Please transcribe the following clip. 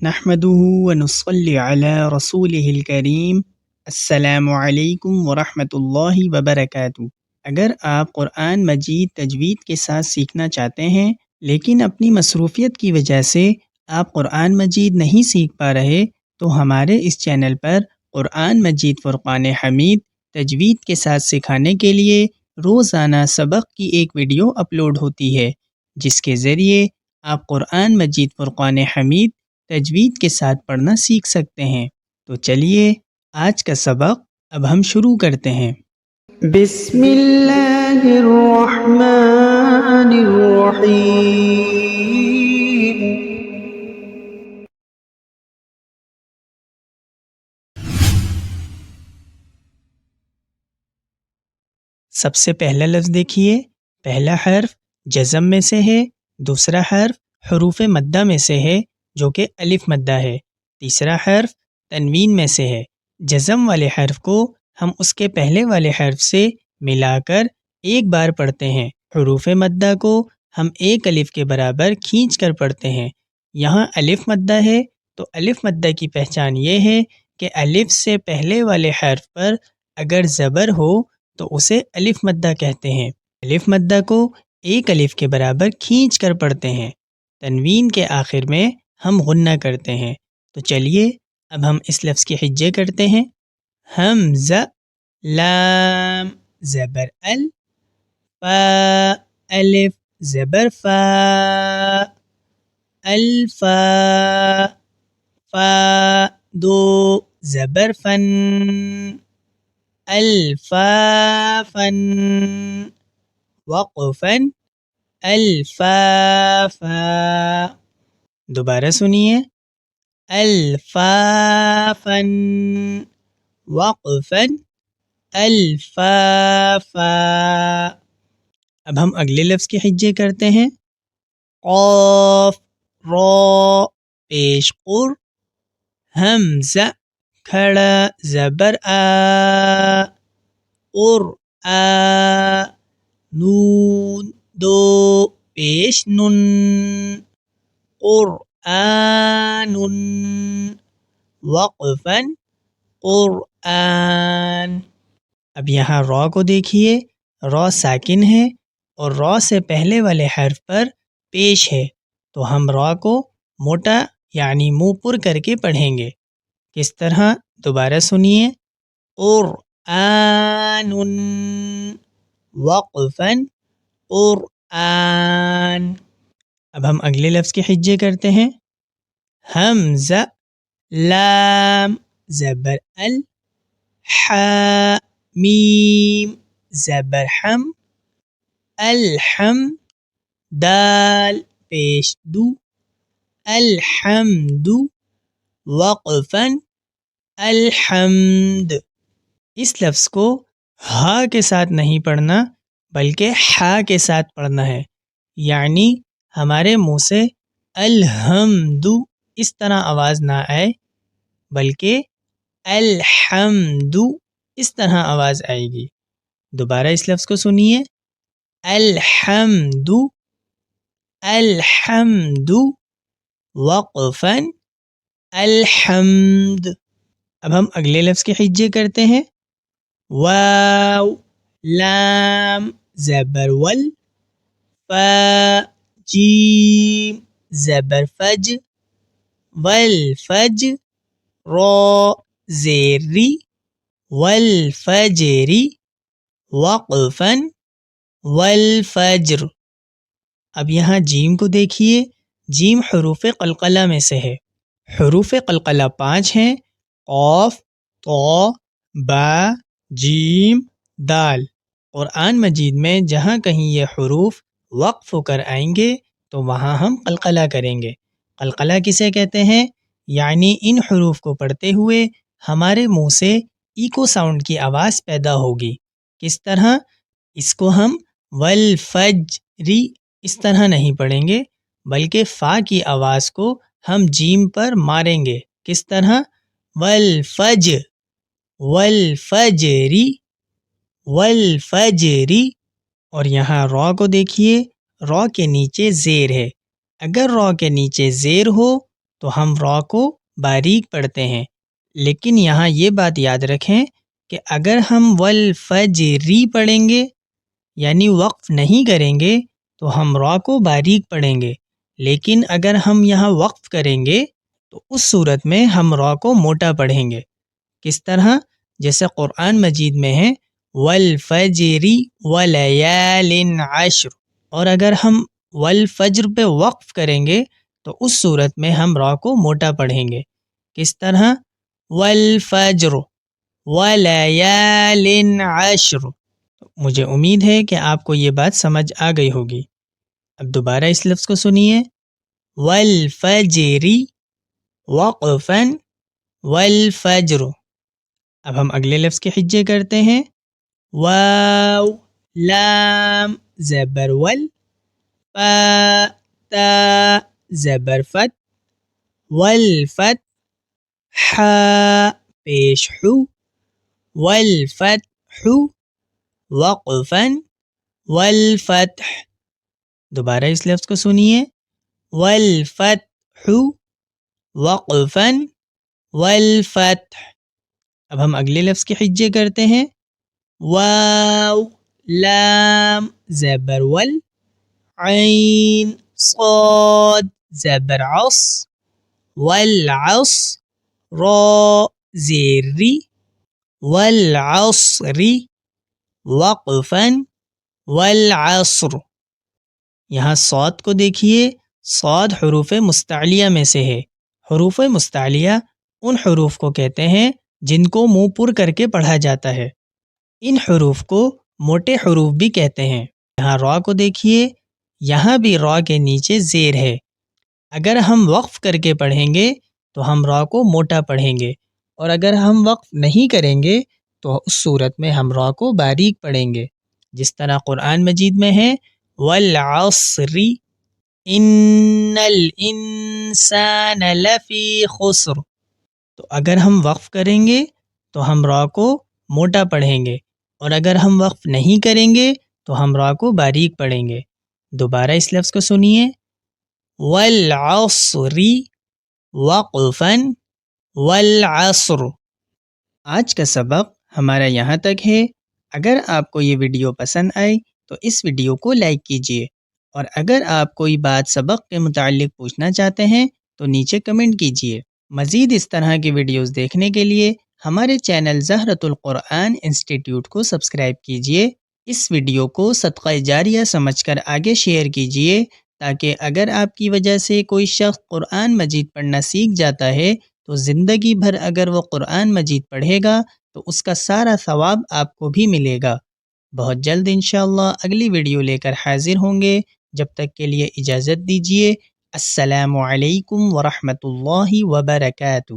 نحمده ونصلي على رسوله الکریم۔ السلام علیکم ورحمۃ اللہ وبرکاتہ۔ اگر آپ قرآن مجید تجوید کے ساتھ سیکھنا چاہتے ہیں لیکن اپنی مصروفیت کی وجہ سے آپ قرآن مجید نہیں سیکھ پا رہے تو ہمارے اس چینل پر قرآن مجید فرقان حمید تجوید کے ساتھ سکھانے کے لیے روزانہ سبق کی ایک ویڈیو اپلوڈ ہوتی ہے، جس کے ذریعے آپ قرآن مجید فرقان حمید تجوید کے ساتھ پڑھنا سیکھ سکتے ہیں۔ تو چلیے آج کا سبق اب ہم شروع کرتے ہیں۔ بسم اللہ الرحمن الرحیم۔ سب سے پہلا لفظ دیکھیے، پہلا حرف جزم میں سے ہے، دوسرا حرف حروف مدہ میں سے ہے جو کہ الف مدہ ہے، تیسرا حرف تنوین میں سے ہے۔ جزم والے حرف کو ہم اس کے پہلے والے حرف سے ملا کر ایک بار پڑھتے ہیں۔ حروف مدہ کو ہم ایک الف کے برابر کھینچ کر پڑھتے ہیں۔ یہاں الف مدہ ہے تو الف مدہ کی پہچان یہ ہے کہ الف سے پہلے والے حرف پر اگر زبر ہو تو اسے الف مدہ کہتے ہیں۔ الف مدہ کو ایک الف کے برابر کھینچ کر پڑھتے ہیں۔ تنوین کے آخر میں ہم غنہ کرتے ہیں۔ تو چلیے اب ہم اس لفظ کی حجے کرتے ہیں۔ حمزہ، لام زبر ال، فا الف زبر فا، الفا، فا دو زبر فن، الفافن، وقفن، الفافا۔ دوبارہ سنیے، الفافن، وقفن، الفافا۔ اب ہم اگلے لفظ کے حجے کرتے ہیں۔ قاف، را پیش قر، حمزہ کھڑا زبر آ، قرآ، نون دو پیش نن، قرآن، وقفن، قرآن۔ اب یہاں را کو دیکھیے، را ساکن ہے اور را سے پہلے والے حرف پر پیش ہے، تو ہم را کو موٹا یعنی منہ پر کر کے پڑھیں گے۔ کس طرح؟ دوبارہ سنیے، قرآن، وقفن، قرآن۔ اب ہم اگلے لفظ کے حجے کرتے ہیں۔ حمزہ، لام زبر ال، حا میم زبر حم، الحم، دال پیش دو، الحمد، وقفن، الحمد۔ اس لفظ کو ہا کے ساتھ نہیں پڑھنا بلکہ حا کے ساتھ پڑھنا ہے، یعنی ہمارے منہ سے الحمد اس طرح آواز نہ آئے بلکہ الحمد اس طرح آواز آئے گی۔ دوبارہ اس لفظ کو سنیے، الحمد، الحمد، وقفن، الحمد۔ اب ہم اگلے لفظ کے حجے کرتے ہیں۔ واو، لام زبر ول، فا جیم زبر فج، والفج، را زیر ری، والفجری، وقفن، والفجر۔ اب یہاں جیم کو دیکھیے، جیم حروف قلقلہ میں سے ہے۔ حروف قلقلہ 5 ہیں، قاف، طا، با، جیم، دال۔ قرآن مجید میں جہاں کہیں یہ حروف وقف ہو کر آئیں گے تو وہاں ہم قلقلہ کریں گے۔ قلقلہ کسے کہتے ہیں؟ یعنی ان حروف کو پڑھتے ہوئے ہمارے منہ سے ایکو ساؤنڈ کی آواز پیدا ہوگی۔ کس طرح؟ اس کو ہم والفجری اس طرح نہیں پڑھیں گے بلکہ فا کی آواز کو ہم جیم پر ماریں گے۔ کس طرح؟ والفج، والفجری، والفجری۔ اور یہاں را کو دیکھیے، را کے نیچے زیر ہے۔ اگر را کے نیچے زیر ہو تو ہم را کو باریک پڑھتے ہیں، لیکن یہاں یہ بات یاد رکھیں کہ اگر ہم والفجری پڑھیں گے یعنی وقف نہیں کریں گے تو ہم را کو باریک پڑھیں گے، لیکن اگر ہم یہاں وقف کریں گے تو اس صورت میں ہم را کو موٹا پڑھیں گے۔ کس طرح؟ جیسے قرآن مجید میں ہے والفجر ولیال عشر، اور اگر ہم والفجر پہ وقف کریں گے تو اس صورت میں ہم را کو موٹا پڑھیں گے۔ کس طرح؟ والفجر ولیال عشر۔ مجھے امید ہے کہ آپ کو یہ بات سمجھ آ گئی ہوگی۔ اب دوبارہ اس لفظ کو سنیے، والفجر وقفا والفجر۔ اب ہم اگلے لفظ کے حجے کرتے ہیں، واو لام زبر ول، فا تا زبر فت، والفت حا پیش حو، والفتح وقفا والفتح۔ دوبارہ اس لفظ کو سنیے، والفتح وقفا والفتح۔ اب ہم اگلے لفظ کے حجے کرتے ہیں، واو لام زبر ول، عین صاد زبر عص، والعصر را زیر ری، والعصر وقفا والعصر۔ یہاں صاد کو دیکھیے، صاد حروف مستعلیہ میں سے ہے۔ حروف مستعلیہ ان حروف کو کہتے ہیں جن کو منہ پر کر کے پڑھا جاتا ہے۔ ان حروف کو موٹے حروف بھی کہتے ہیں۔ یہاں را کو دیکھیے، یہاں بھی را کے نیچے زیر ہے۔ اگر ہم وقف کر کے پڑھیں گے تو ہم را کو موٹا پڑھیں گے، اور اگر ہم وقف نہیں کریں گے تو اس صورت میں ہم را کو باریک پڑھیں گے، جس طرح قرآن مجید میں ہے والعصر ان الانسان لفی خسر۔ تو اگر ہم وقف کریں گے تو ہم را کو موٹا پڑھیں گے، اور اگر ہم وقف نہیں کریں گے تو ہم را کو باریک پڑھیں گے۔ دوبارہ اس لفظ کو سنیے، والعصر وقفا والعصر۔ آج کا سبق ہمارا یہاں تک ہے۔ اگر آپ کو یہ ویڈیو پسند آئی تو اس ویڈیو کو لائک کیجیے، اور اگر آپ کوئی بات سبق کے متعلق پوچھنا چاہتے ہیں تو نیچے کمنٹ کیجیے۔ مزید اس طرح کی ویڈیوز دیکھنے کے لیے ہمارے چینل زہرۃ القرآن انسٹیٹیوٹ کو سبسکرائب کیجیے۔ اس ویڈیو کو صدقہ جاریہ سمجھ کر آگے شیئر کیجیے، تاکہ اگر آپ کی وجہ سے کوئی شخص قرآن مجید پڑھنا سیکھ جاتا ہے تو زندگی بھر اگر وہ قرآن مجید پڑھے گا تو اس کا سارا ثواب آپ کو بھی ملے گا۔ بہت جلد انشاءاللہ اگلی ویڈیو لے کر حاضر ہوں گے۔ جب تک کے لیے اجازت دیجیے۔ السلام علیکم ورحمۃ اللہ وبرکاتہ۔